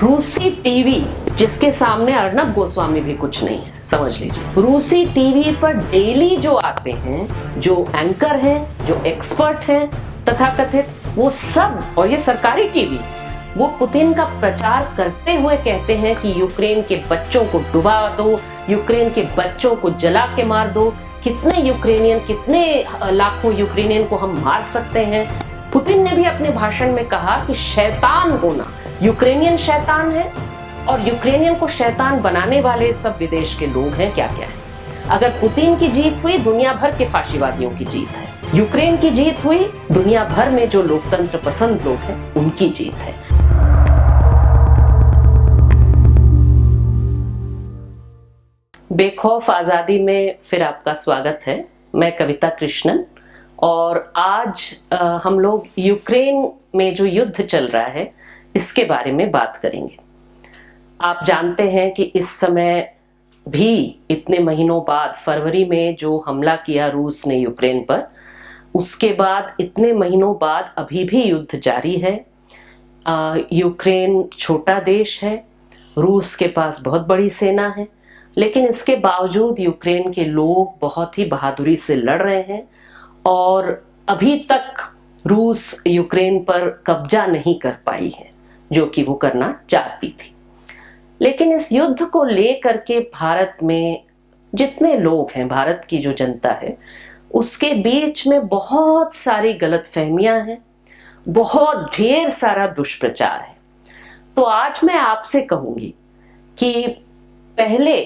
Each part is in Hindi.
रूसी टीवी जिसके सामने अर्नब गोस्वामी भी कुछ नहीं है, समझ लीजिए। रूसी टीवी पर डेली जो आते हैं, जो एंकर हैं, जो एक्सपर्ट हैं तथाकथित, वो सब, और ये सरकारी टीवी, वो पुतिन का प्रचार करते हुए कहते हैं कि यूक्रेन के बच्चों को डुबा दो, यूक्रेन के बच्चों को जला के मार दो, कितने लाखों यूक्रेनियन को हम मार सकते हैं। पुतिन ने भी अपने भाषण में कहा कि शैतान होना, यूक्रेनियन शैतान है और यूक्रेनियन को शैतान बनाने वाले सब विदेश के लोग हैं, क्या क्या है। अगर पुतिन की जीत हुई, दुनिया भर के फाशीवादियों की जीत है। यूक्रेन की जीत हुई, दुनिया भर में जो लोकतंत्र पसंद लोग हैं उनकी जीत है। बेखौफ आजादी में फिर आपका स्वागत है। मैं कविता कृष्णन और आज हम लोग यूक्रेन में जो युद्ध चल रहा है इसके बारे में बात करेंगे। आप जानते हैं कि इस समय भी इतने महीनों बाद, फरवरी में जो हमला किया रूस ने यूक्रेन पर, उसके बाद इतने महीनों बाद अभी भी युद्ध जारी है। यूक्रेन छोटा देश है, रूस के पास बहुत बड़ी सेना है, लेकिन इसके बावजूद यूक्रेन के लोग बहुत ही बहादुरी से लड़ रहे हैं और अभी तक रूस यूक्रेन पर कब्जा नहीं कर पाई है, जो कि वो करना चाहती थी। लेकिन इस युद्ध को लेकर के भारत में जितने लोग हैं, भारत की जो जनता है, उसके बीच में बहुत सारी गलतफहमियां हैं, बहुत ढेर सारा दुष्प्रचार है। तो आज मैं आपसे कहूंगी कि पहले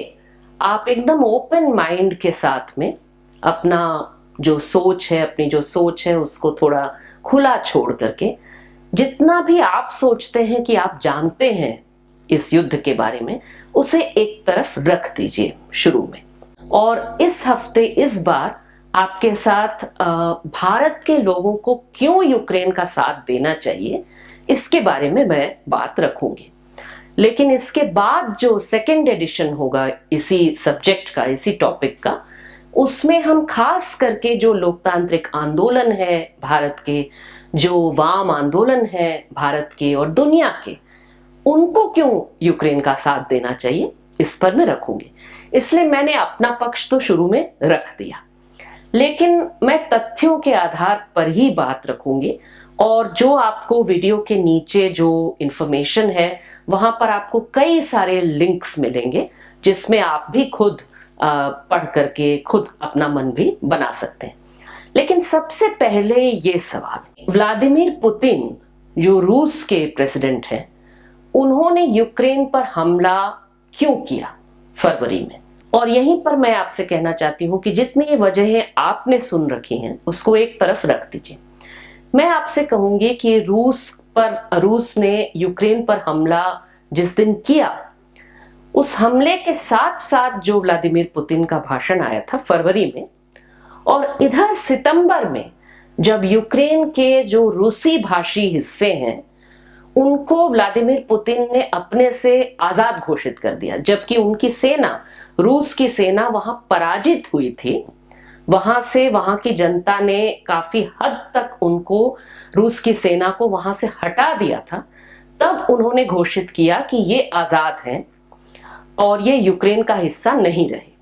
आप एकदम ओपन माइंड के साथ में अपना जो सोच है, अपनी जो सोच है उसको थोड़ा खुला छोड़ करके, जितना भी आप सोचते हैं कि आप जानते हैं इस युद्ध के बारे में, उसे एक तरफ रख दीजिए शुरू में। और इस हफ्ते इस बार आपके साथ भारत के लोगों को क्यों यूक्रेन का साथ देना चाहिए इसके बारे में मैं बात रखूंगी। लेकिन इसके बाद जो सेकेंड एडिशन होगा इसी सब्जेक्ट का, इसी टॉपिक का, उसमें हम खास करके जो लोकतांत्रिक आंदोलन है भारत के, जो वाम आंदोलन है भारत के और दुनिया के, उनको क्यों यूक्रेन का साथ देना चाहिए इस पर मैं रखूंगी। इसलिए मैंने अपना पक्ष तो शुरू में रख दिया, लेकिन मैं तथ्यों के आधार पर ही बात रखूंगी। और जो आपको वीडियो के नीचे जो इंफॉर्मेशन है वहां पर आपको कई सारे लिंक्स मिलेंगे जिसमें आप भी खुद पढ़ करके खुद अपना मन भी बना सकते हैं। लेकिन सबसे पहले ये सवाल, व्लादिमीर पुतिन जो रूस के प्रेसिडेंट हैं, उन्होंने यूक्रेन पर हमला क्यों किया फरवरी में? और यहीं पर मैं आपसे कहना चाहती हूं कि जितनी वजहें आपने सुन रखी हैं उसको एक तरफ रख दीजिए। मैं आपसे कहूंगी कि रूस ने यूक्रेन पर हमला जिस दिन किया, उस हमले के साथ साथ जो व्लादिमीर पुतिन का भाषण आया था फरवरी में, और इधर सितंबर में जब यूक्रेन के जो रूसी भाषी हिस्से हैं उनको व्लादिमीर पुतिन ने अपने से आजाद घोषित कर दिया, जबकि उनकी सेना, रूस की सेना वहां पराजित हुई थी। वहां से वहां की जनता ने काफी हद तक उनको, रूस की सेना को वहां से हटा दिया था। तब उन्होंने घोषित किया कि ये आजाद हैं और ये यूक्रेन का हिस्सा नहीं रहे।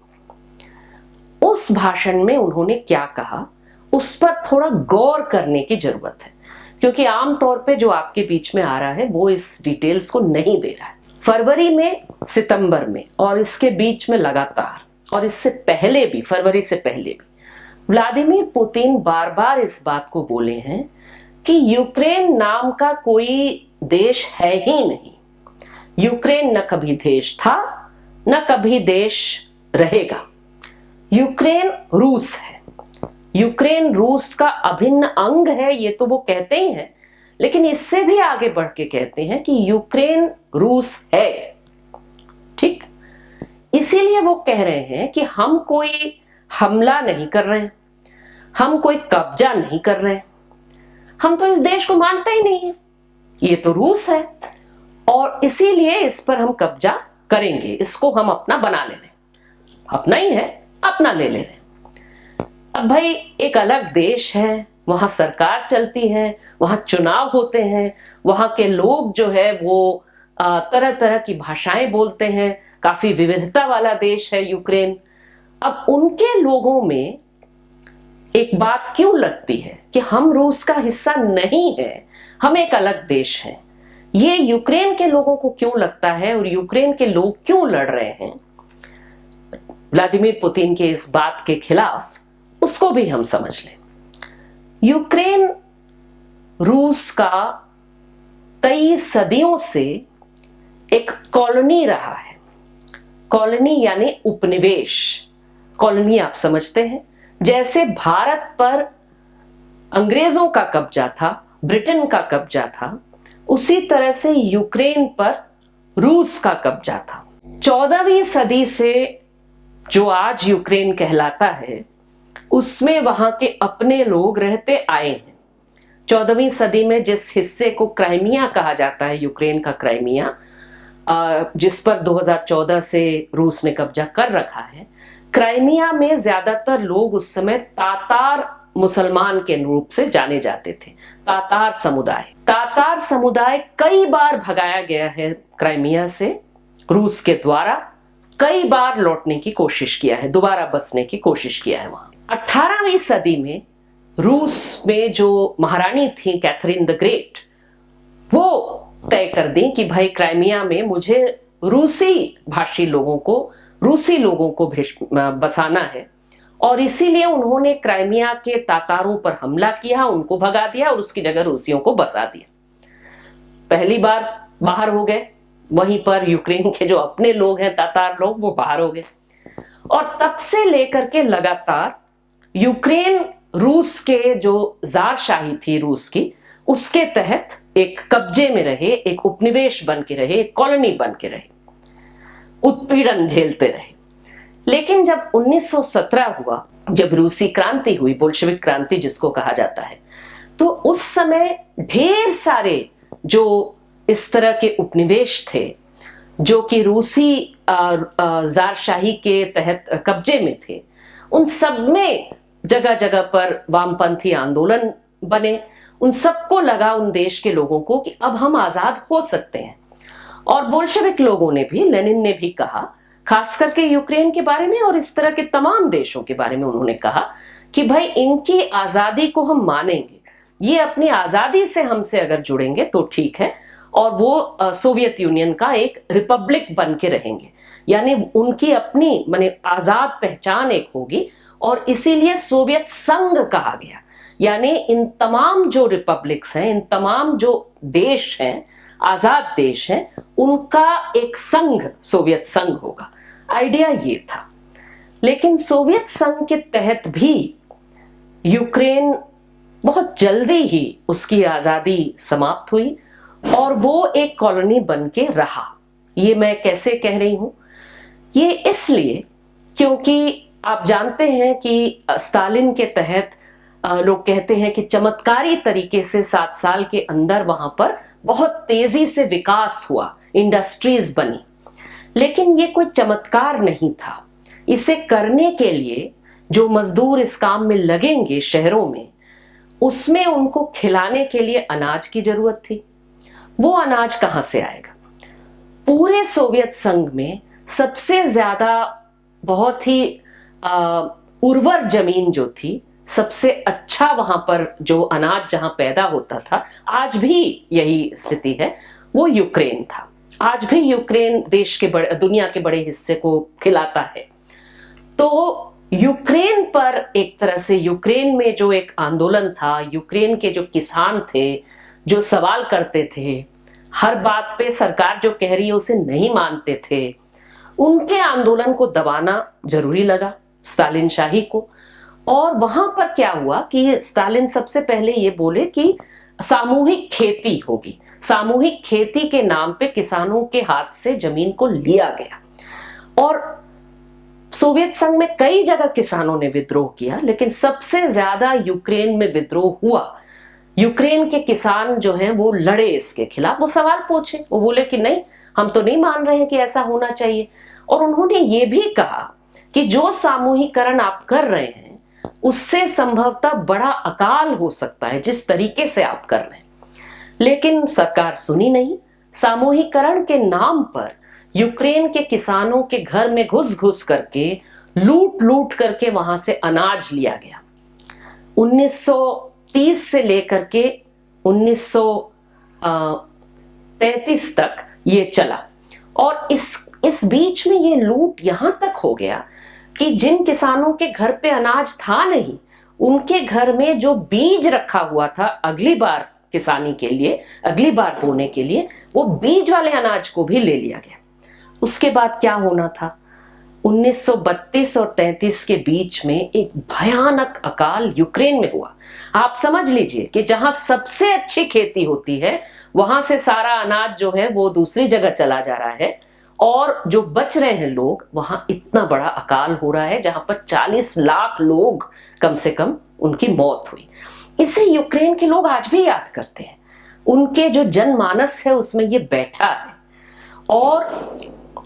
उस भाषण में उन्होंने क्या कहा उस पर थोड़ा गौर करने की जरूरत है, क्योंकि आमतौर पे जो आपके बीच में आ रहा है वो इस डिटेल्स को नहीं दे रहा है। फरवरी में, सितंबर में और इसके बीच में लगातार, और इससे पहले भी, फरवरी से पहले भी, व्लादिमीर पुतिन बार बार इस बात को बोले हैं कि यूक्रेन नाम का कोई देश है ही नहीं। यूक्रेन न कभी देश था, न कभी देश रहेगा। यूक्रेन रूस है, यूक्रेन रूस का अभिन्न अंग है, ये तो वो कहते ही हैं, लेकिन इससे भी आगे बढ़ के कहते हैं कि यूक्रेन रूस है। ठीक, इसीलिए वो कह रहे हैं कि हम कोई हमला नहीं कर रहे हैं, हम कोई कब्जा नहीं कर रहे हैं, हम तो इस देश को मानते ही नहीं है, ये तो रूस है और इसीलिए इस पर हम कब्जा करेंगे, इसको हम अपना बना ले रहे हैं, अपना ही है, अपना ले ले रहे हैं। अब भाई एक अलग देश है, वहां सरकार चलती है, वहां चुनाव होते हैं, वहां के लोग जो है वो तरह तरह की भाषाएं बोलते हैं, काफी विविधता वाला देश है यूक्रेन। अब उनके लोगों में एक बात क्यों लगती है कि हम रूस का हिस्सा नहीं है, हम एक अलग देश हैं। ये यूक्रेन के लोगों को क्यों लगता है और यूक्रेन के लोग क्यों लड़ रहे हैं व्लादिमीर पुतिन के इस बात के खिलाफ, उसको भी हम समझ लें। यूक्रेन रूस का कई सदियों से एक कॉलोनी रहा है। कॉलोनी यानी उपनिवेश। कॉलोनी आप समझते हैं, जैसे भारत पर अंग्रेजों का कब्जा था, ब्रिटेन का कब्जा था, उसी तरह से यूक्रेन पर रूस का कब्जा था। 14वीं सदी से जो आज यूक्रेन कहलाता है, उसमें वहां के अपने लोग रहते आए हैं। 14वीं सदी में जिस हिस्से को क्राइमिया कहा जाता है, यूक्रेन का क्राइमिया, जिस पर 2014 से रूस ने कब्जा कर रखा है, क्राइमिया में ज्यादातर लोग उस समय तातार मुसलमान के रूप से जाने जाते थे। तातार समुदाय कई बार भगाया गया है क्राइमिया से रूस के द्वारा, कई बार लौटने की कोशिश किया है, दोबारा बसने की कोशिश किया है वहां। 18वीं सदी में रूस में जो महारानी थी कैथरीन द ग्रेट, वो तय कर दी कि भाई क्राइमिया में मुझे रूसी भाषी लोगों को बसाना है, और इसीलिए उन्होंने क्राइमिया के तातारों पर हमला किया, उनको भगा दिया और उसकी जगह रूसियों को बसा दिया। पहली बार बाहर हो गए, वहीं पर यूक्रेन के जो अपने लोग हैं तातार लोग, वो बाहर हो गए। और तब से लेकर के लगातार यूक्रेन रूस के जो ज़ारशाही थी रूस की, उसके तहत एक कब्जे में रहे, एक उपनिवेश बन के रहे, एक कॉलोनी बन के रहे, उत्पीड़न झेलते रहे। लेकिन जब 1917 हुआ, जब रूसी क्रांति हुई, बोल्शेविक क्रांति जिसको कहा जाता है, तो उस समय ढेर सारे जो इस तरह के उपनिवेश थे जो कि रूसी ज़ारशाही के तहत कब्जे में थे, उन सब में जगह जगह पर वामपंथी आंदोलन बने। उन सबको लगा, उन देश के लोगों को, कि अब हम आजाद हो सकते हैं। और बोल्शेविक लोगों ने भी, लेनिन ने भी कहा, खास करके यूक्रेन के बारे में और इस तरह के तमाम देशों के बारे में उन्होंने कहा कि भाई इनकी आजादी को हम मानेंगे, ये अपनी आजादी से हमसे अगर जुड़ेंगे तो ठीक है, और वो सोवियत यूनियन का एक रिपब्लिक बन के रहेंगे, यानी उनकी अपनी माने आजाद पहचान एक होगी, और इसीलिए सोवियत संघ कहा गया। यानी इन तमाम जो रिपब्लिक्स हैं, इन तमाम जो देश हैं, आजाद देश हैं, उनका एक संघ सोवियत संघ होगा। आइडिया ये था। लेकिन सोवियत संघ के तहत भी यूक्रेन बहुत जल्दी ही उसकी आजादी समाप्त हुई और वो एक कॉलोनी बन के रहा। ये मैं कैसे कह रही हूं? ये इसलिए क्योंकि आप जानते हैं कि स्टालिन के तहत लोग कहते हैं कि चमत्कारी तरीके से 7 साल के अंदर वहां पर बहुत तेजी से विकास हुआ, इंडस्ट्रीज बनी। लेकिन ये कोई चमत्कार नहीं था। इसे करने के लिए जो मजदूर इस काम में लगेंगे शहरों में, उसमें उनको खिलाने के लिए अनाज की जरूरत थी। वो अनाज कहां से आएगा? पूरे सोवियत संघ में सबसे ज्यादा बहुत ही उर्वर जमीन जो थी, सबसे अच्छा वहां पर जो अनाज जहां पैदा होता था, आज भी यही स्थिति है, वो यूक्रेन था। आज भी यूक्रेन देश के दुनिया के बड़े हिस्से को खिलाता है। तो यूक्रेन पर एक तरह से यूक्रेन में जो एक आंदोलन था, यूक्रेन के जो किसान थे जो सवाल करते थे, हर बात पे सरकार जो कह रही है उसे नहीं मानते थे, उनके आंदोलन को दबाना जरूरी लगा स्टालिन शाही को। और वहां पर क्या हुआ कि स्टालिन सबसे पहले ये बोले कि सामूहिक खेती होगी। सामूहिक खेती के नाम पे किसानों के हाथ से जमीन को लिया गया, और सोवियत संघ में कई जगह किसानों ने विद्रोह किया, लेकिन सबसे ज्यादा यूक्रेन में विद्रोह हुआ। यूक्रेन के किसान जो हैं वो लड़े इसके खिलाफ, वो सवाल पूछे, वो बोले कि नहीं, हम तो नहीं मान रहे हैं कि ऐसा होना चाहिए। और उन्होंने ये भी कहा कि जो सामूहिकरण आप कर रहे हैं उससे संभवतः बड़ा अकाल हो सकता है, जिस तरीके से आप कर रहे हैं। लेकिन सरकार सुनी नहीं। सामूहिकरण के नाम पर यूक्रेन के किसानों के घर में घुस घुस करके लूट लूट करके वहां से अनाज लिया गया। 1930 से लेकर के 1933 तक ये चला और इस बीच में ये लूट यहां तक हो गया कि जिन किसानों के घर पे अनाज था नहीं, उनके घर में जो बीज रखा हुआ था अगली बार किसानी के लिए, अगली बार बोने के लिए, वो बीज वाले अनाज को भी ले लिया गया। उसके बाद क्या होना था, 1932 और 33 के बीच में एक भयानक अकाल यूक्रेन में हुआ। आप समझ लीजिए कि जहां सबसे अच्छी खेती होती है वहां से सारा अनाज जो है वो दूसरी जगह चला जा रहा है और जो बच रहे हैं लोग, वहां इतना बड़ा अकाल हो रहा है जहां पर 40 लाख लोग कम से कम उनकी मौत हुई। इसे यूक्रेन के लोग आज भी याद करते हैं, उनके जो जनमानस है उसमें ये बैठा है और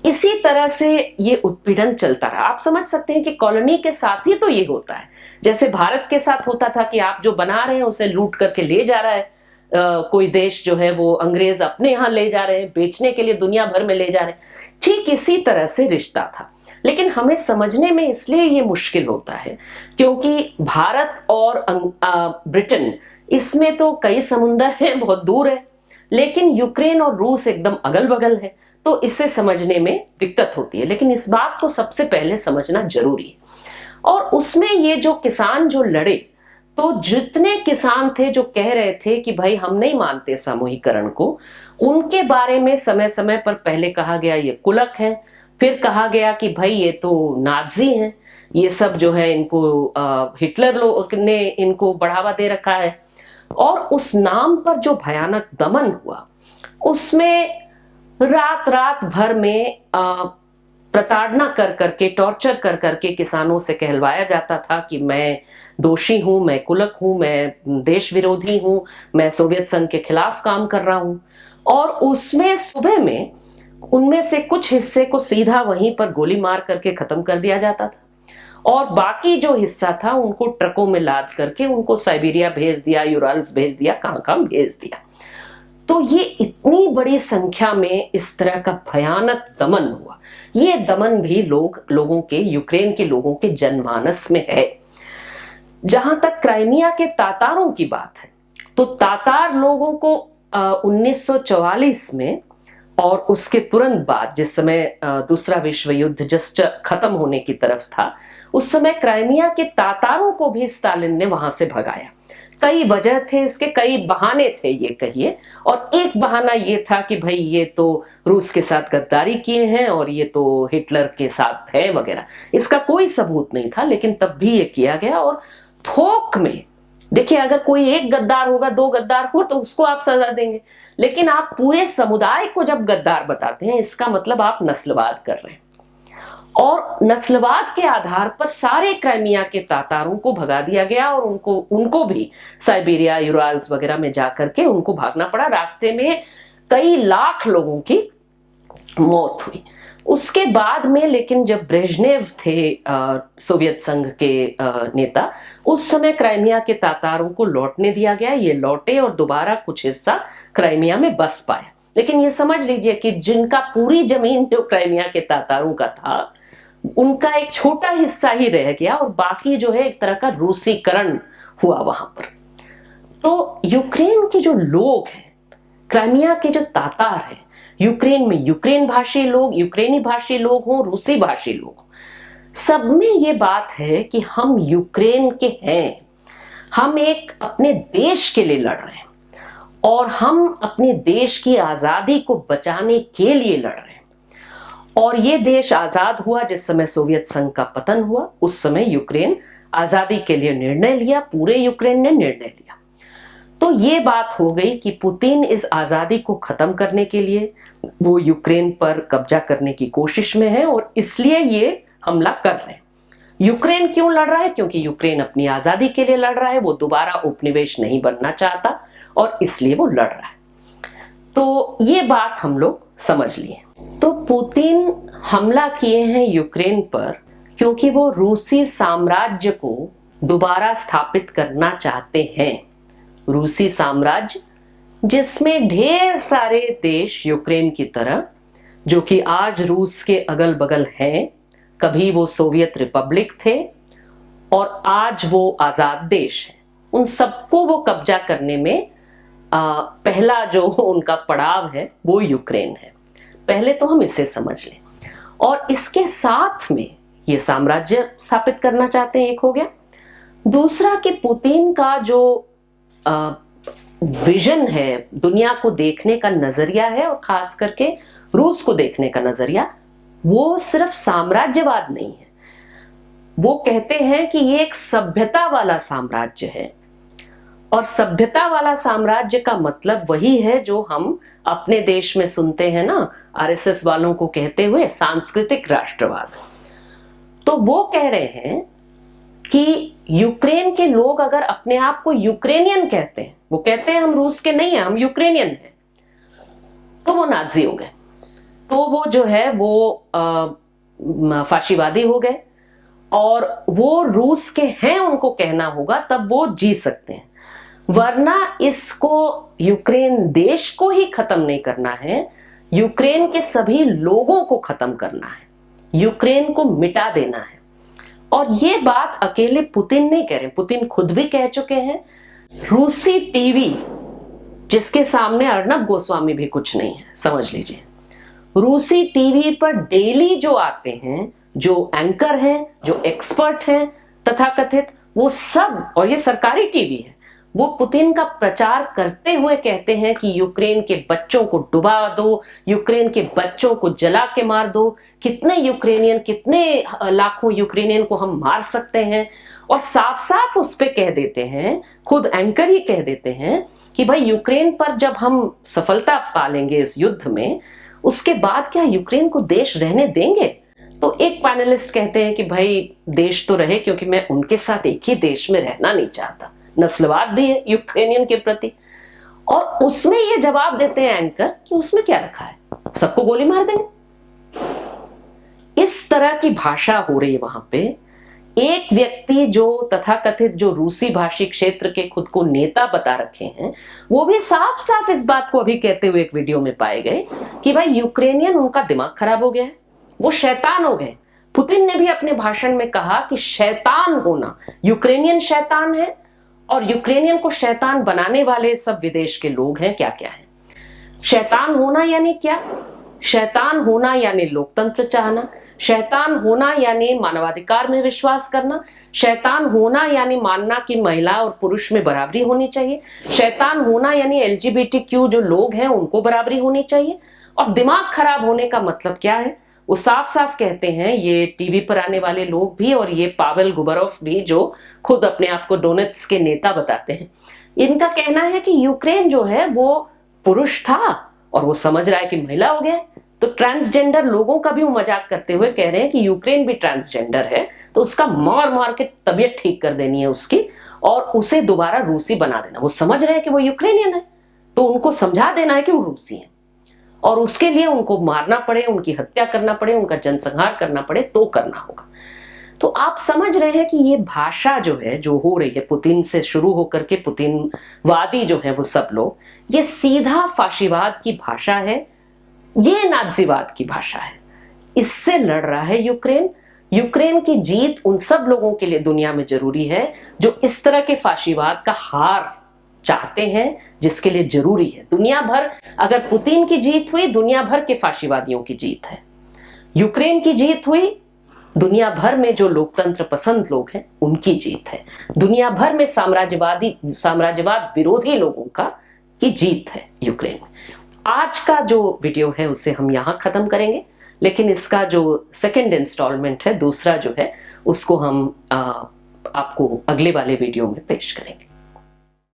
इसी तरह से ये उत्पीड़न चलता रहा। आप समझ सकते हैं कि कॉलोनी के साथ ही तो ये होता है, जैसे भारत के साथ होता था कि आप जो बना रहे हैं उसे लूट करके ले जा रहा है कोई देश जो है, वो अंग्रेज अपने यहाँ ले जा रहे हैं, बेचने के लिए दुनिया भर में ले जा रहे हैं। ठीक इसी तरह से रिश्ता था, लेकिन हमें समझने में इसलिए ये मुश्किल होता है क्योंकि भारत और ब्रिटेन, इसमें तो कई समुंदर हैं, बहुत दूर है, लेकिन यूक्रेन और रूस एकदम अगल बगल है, तो इसे समझने में दिक्कत होती है। लेकिन इस बात को सबसे पहले समझना जरूरी है। और उसमें ये जो किसान जो लड़े, तो जितने किसान थे जो कह रहे थे कि भाई हम नहीं मानते सामूहिकरण को, उनके बारे में समय समय पर पहले कहा गया ये कुलक है, फिर कहा गया कि भाई ये तो नाजी हैं, ये सब जो है इनको हिटलर लोग ने इनको बढ़ावा दे रखा है। और उस नाम पर जो भयानक दमन हुआ, उसमें रात रात भर में प्रताड़ना कर करके, टॉर्चर कर करके किसानों से कहलवाया जाता था कि मैं दोषी हूं, मैं कुलक हूं, मैं देश विरोधी हूं, मैं सोवियत संघ के खिलाफ काम कर रहा हूं। और उसमें सुबह में उनमें से कुछ हिस्से को सीधा वहीं पर गोली मार करके खत्म कर दिया जाता था और बाकी जो हिस्सा था उनको ट्रकों में लाद करके उनको साइबेरिया भेज दिया, यूराल्स भेज दिया, कहां कहां भेज दिया। तो ये इतनी बड़ी संख्या में इस तरह का भयानक दमन हुआ। ये दमन भी लोगों के, यूक्रेन के लोगों के जनमानस में है। जहां तक क्राइमिया के तातारों की बात है, तो तातार लोगों को 1944 में और उसके तुरंत बाद, जिस समय दूसरा विश्व युद्ध जस्ट खत्म होने की तरफ था, उस समय क्राइमिया के तातारों को भी स्टालिन ने वहां से भगाया। कई वजह थे इसके, कई बहाने थे ये कहिए, और एक बहाना ये था कि भाई ये तो रूस के साथ गद्दारी किए हैं और ये तो हिटलर के साथ है वगैरह। इसका कोई सबूत नहीं था, लेकिन तब भी ये किया गया। और थोक में देखिए, अगर कोई एक गद्दार होगा, दो गद्दार हो तो उसको आप सजा देंगे, लेकिन आप पूरे समुदाय को जब गद्दार बताते हैं, इसका मतलब आप नस्लवाद कर रहे हैं। और नस्लवाद के आधार पर सारे क्राइमिया के तातारों को भगा दिया गया और उनको भी साइबेरिया, यूराल्स वगैरह में जाकर के उनको भागना पड़ा। रास्ते में कई लाख लोगों की मौत हुई। उसके बाद में लेकिन जब ब्रेजनेव थे सोवियत संघ के नेता, उस समय क्राइमिया के तातारों को लौटने दिया गया। ये लौटे और दोबारा कुछ हिस्सा क्राइमिया में बस पाए। लेकिन ये समझ लीजिए कि जिनका पूरी जमीन जो क्राइमिया के तातारों का था, उनका एक छोटा हिस्सा ही रह गया और बाकी जो है एक तरह का रूसीकरण हुआ वहां पर। तो यूक्रेन के जो लोग हैं, क्राइमिया के जो तातार हैं, यूक्रेन में यूक्रेन भाषी लोग, यूक्रेनी भाषी लोग हों, रूसी भाषी लोग, सब में ये बात है कि हम यूक्रेन के हैं, हम एक अपने देश के लिए लड़ रहे हैं और हम अपने देश की आजादी को बचाने के लिए लड़ रहे हैं। और ये देश आजाद हुआ जिस समय सोवियत संघ का पतन हुआ। उस समय यूक्रेन आजादी के लिए निर्णय लिया, पूरे यूक्रेन ने निर्णय लिया। तो ये बात हो गई कि पुतिन इस आजादी को खत्म करने के लिए वो यूक्रेन पर कब्जा करने की कोशिश में है और इसलिए ये हमला कर रहे हैं। यूक्रेन क्यों लड़ रहा है? क्योंकि यूक्रेन अपनी आजादी के लिए लड़ रहा है, वो दोबारा उपनिवेश नहीं बनना चाहता और इसलिए वो लड़ रहा है। तो ये बात हम लोग समझ लिए। तो पुतिन हमला किए हैं यूक्रेन पर क्योंकि वो रूसी साम्राज्य को दोबारा स्थापित करना चाहते हैं। रूसी साम्राज्य जिसमें ढेर सारे देश यूक्रेन की तरह, जो कि आज रूस के अगल बगल हैं, कभी वो सोवियत रिपब्लिक थे और आज वो आजाद देश है, उन सबको वो कब्जा करने में पहला जो उनका पड़ाव है वो यूक्रेन है। पहले तो हम इसे समझ लें। और इसके साथ में ये साम्राज्य स्थापित करना चाहते हैं, एक हो गया। दूसरा कि पुतिन का जो विजन है, दुनिया को देखने का नजरिया है और खास करके रूस को देखने का नजरिया, वो सिर्फ साम्राज्यवाद नहीं है। वो कहते हैं कि ये एक सभ्यता वाला साम्राज्य है, और सभ्यता वाला साम्राज्य का मतलब वही है जो हम अपने देश में सुनते हैं ना, आरएसएस वालों को कहते हुए सांस्कृतिक राष्ट्रवाद। तो वो कह रहे हैं कि यूक्रेन के लोग अगर अपने आप को यूक्रेनियन कहते हैं, वो कहते हैं हम रूस के नहीं हैं, हम यूक्रेनियन हैं, तो वो नाजी हो गए, तो वो जो है वो फाशीवादी हो गए, और वो रूस के हैं उनको कहना होगा, तब वो जी सकते हैं। वरना इसको यूक्रेन देश को ही खत्म नहीं करना है, यूक्रेन के सभी लोगों को खत्म करना है, यूक्रेन को मिटा देना है। और ये बात अकेले पुतिन नहीं कह रहे, पुतिन खुद भी कह चुके हैं। रूसी टीवी, जिसके सामने अर्नब गोस्वामी भी कुछ नहीं है, समझ लीजिए, रूसी टीवी पर डेली जो आते हैं, जो एंकर हैं, जो एक्सपर्ट हैं तथाकथित, वो सब, और ये सरकारी टीवी है, वो पुतिन का प्रचार करते हुए कहते हैं कि यूक्रेन के बच्चों को डुबा दो, यूक्रेन के बच्चों को जला के मार दो, कितने यूक्रेनियन, कितने लाखों यूक्रेनियन को हम मार सकते हैं। और साफ साफ उस पे कह देते हैं, खुद एंकर ही कह देते हैं कि भाई यूक्रेन पर जब हम सफलता पालेंगे इस युद्ध में, उसके बाद क्या यूक्रेन को देश रहने देंगे? तो एक पैनलिस्ट कहते हैं कि भाई देश तो रहे, क्योंकि मैं उनके साथ एक ही देश में रहना नहीं चाहता। नस्लवाद भी है यूक्रेनियन के प्रति। और उसमें ये जवाब देते हैं एंकर कि उसमें क्या रखा है, सबको गोली मार देंगे। इस तरह की भाषा हो रही है वहां पे। एक व्यक्ति जो तथाकथित जो रूसी भाषी क्षेत्र के खुद को नेता बता रखे हैं, वो भी साफ साफ इस बात को अभी कहते हुए एक वीडियो में पाए गए कि भाई यूक्रेनियन, उनका दिमाग खराब हो गया है, वो शैतान हो गए। पुतिन ने भी अपने भाषण में कहा कि शैतान होना, यूक्रेनियन शैतान है, और यूक्रेनियन को शैतान बनाने वाले सब विदेश के लोग हैं। क्या क्या है शैतान होना? यानी क्या? शैतान होना यानी लोकतंत्र चाहना, शैतान होना यानी मानवाधिकार में विश्वास करना, शैतान होना यानी मानना कि महिला और पुरुष में बराबरी होनी चाहिए, शैतान होना यानी एलजीबीटीक्यू जो लोग हैं उनको बराबरी होनी चाहिए। और दिमाग खराब होने का मतलब क्या है? वो साफ साफ कहते हैं, ये टीवी पर आने वाले लोग भी और ये पावेल गुबरोव भी, जो खुद अपने आप को डोनेट्स के नेता बताते हैं, इनका कहना है कि यूक्रेन जो है वो पुरुष था और वो समझ रहा है कि महिला हो गया। तो ट्रांसजेंडर लोगों का भी वो मजाक करते हुए कह रहे हैं कि यूक्रेन भी ट्रांसजेंडर है, तो उसका मार मार के तबीयत ठीक कर देनी है उसकी, और उसे दोबारा रूसी बना देना। वो समझ रहे हैं कि वो यूक्रेनियन है, तो उनको समझा देना है कि वो रूसी है, और उसके लिए उनको मारना पड़े, उनकी हत्या करना पड़े, उनका जनसंहार करना पड़े, तो करना होगा। तो आप समझ रहे हैं कि ये भाषा जो है, जो हो रही है, पुतिन से शुरू होकर के पुतिनवादी जो है वो सब लोग, ये सीधा फाशीवाद की भाषा है, ये नाज़ीवाद की भाषा है। इससे लड़ रहा है यूक्रेन। यूक्रेन की जीत उन सब लोगों के लिए दुनिया में जरूरी है जो इस तरह के फाशीवाद का हार चाहते हैं, जिसके लिए जरूरी है दुनिया भर। अगर पुतिन की जीत हुई, दुनिया भर के फाशीवादियों की जीत है। यूक्रेन की जीत हुई, दुनिया भर में जो लोकतंत्र पसंद लोग हैं उनकी जीत है। दुनिया भर में साम्राज्यवाद विरोधी लोगों की जीत है यूक्रेन में। आज का जो वीडियो है उसे हम यहाँ खत्म करेंगे, लेकिन इसका जो सेकंड इंस्टॉलमेंट है, दूसरा जो है, उसको हम आपको अगले वाले वीडियो में पेश करेंगे।